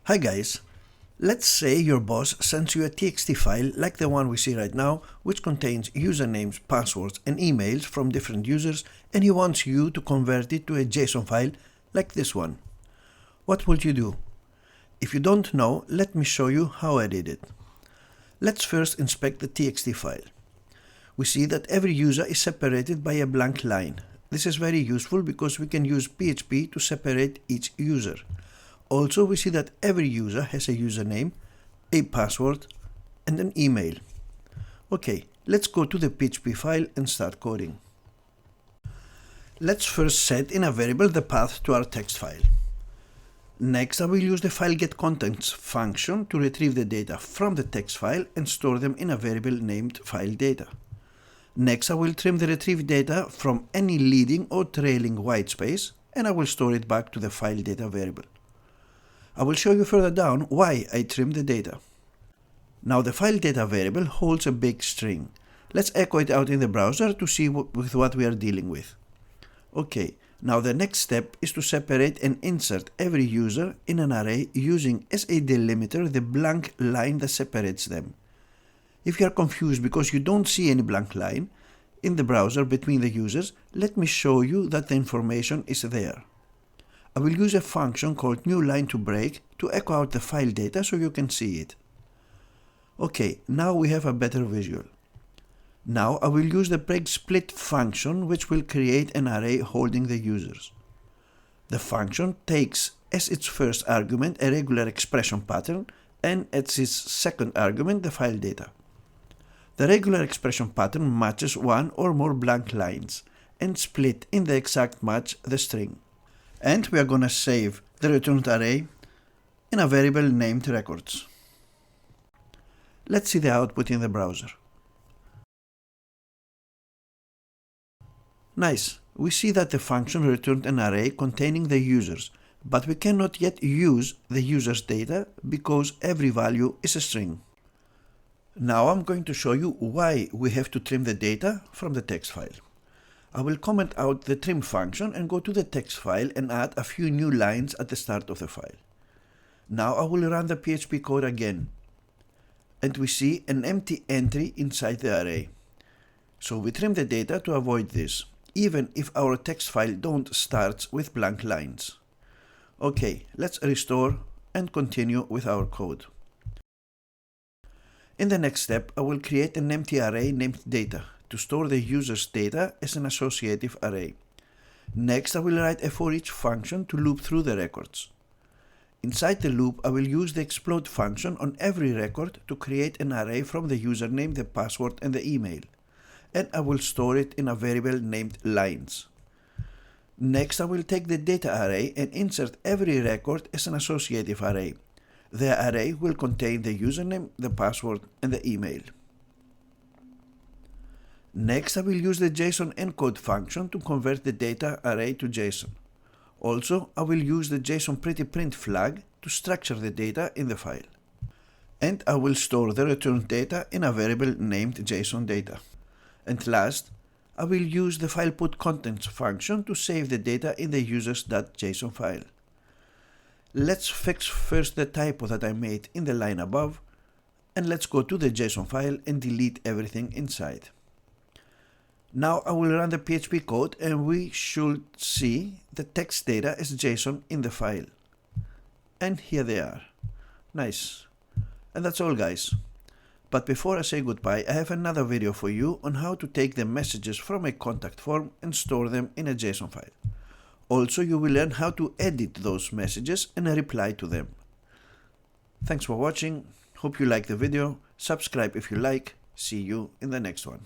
Hi guys, let's say your boss sends you a TXT file like the one we see right now, which contains usernames, passwords and emails from different users, and he wants you to convert it to a JSON file like this one. What would you do? If you don't know, let me show you how I did it. Let's first inspect the TXT file. We see that every user is separated by a blank line. This is very useful because we can use PHP to separate each user. Also, we see that every user has a username, a password, and an email. Okay, let's go to the PHP file and start coding. Let's first set in a variable the path to our text file. Next, I will use the file getContents function to retrieve the data from the text file and store them in a variable named fileData. Next, I will trim the retrieved data from any leading or trailing whitespace, and I will store it back to the fileData variable. I will show you further down why I trimmed the data. Now the fileData variable holds a big string. Let's echo it out in the browser to see with what we are dealing with. Okay, now the next step is to separate and insert every user in an array using as a delimiter the blank line that separates them. If you are confused because you don't see any blank line in the browser between the users, let me show you that the information is there. I will use a function called newLine2break to echo out the file data so you can see it. Okay, now we have a better visual. Now I will use the breakSplit function, which will create an array holding the users. The function takes as its first argument a regular expression pattern and as its second argument the file data. The regular expression pattern matches one or more blank lines and split in the exact match the string. And we are going to save the returned array in a variable named records. Let's see the output in the browser. Nice, we see that the function returned an array containing the users, but we cannot yet use the users data because every value is a string. Now I'm going to show you why we have to trim the data from the text file. I will comment out the trim function and go to the text file and add a few new lines at the start of the file. Now I will run the PHP code again, and we see an empty entry inside the array. So we trim the data to avoid this, even if our text file don't start with blank lines. Okay, let's restore and continue with our code. In the next step, I will create an empty array named data to store the user's data as an associative array. Next, I will write a foreach function to loop through the records. Inside the loop, I will use the explode function on every record to create an array from the username, the password and the email, and I will store it in a variable named lines. Next, I will take the data array and insert every record as an associative array. The array will contain the username, the password and the email. Next, I will use the JSON encode function to convert the data array to JSON. Also, I will use the JSON prettyprint flag to structure the data in the file. And I will store the returned data in a variable named JSON data. And last, I will use the file putContents function to save the data in the users.json file. Let's fix first the typo that I made in the line above, and let's go to the JSON file and delete everything inside. Now I will run the PHP code and we should see the text data as JSON in the file. And here they are. Nice. And that's all guys. But before I say goodbye, I have another video for you on how to take the messages from a contact form and store them in a JSON file. Also, you will learn how to edit those messages and reply to them. Thanks for watching. Hope you like the video. Subscribe if you like. See you in the next one.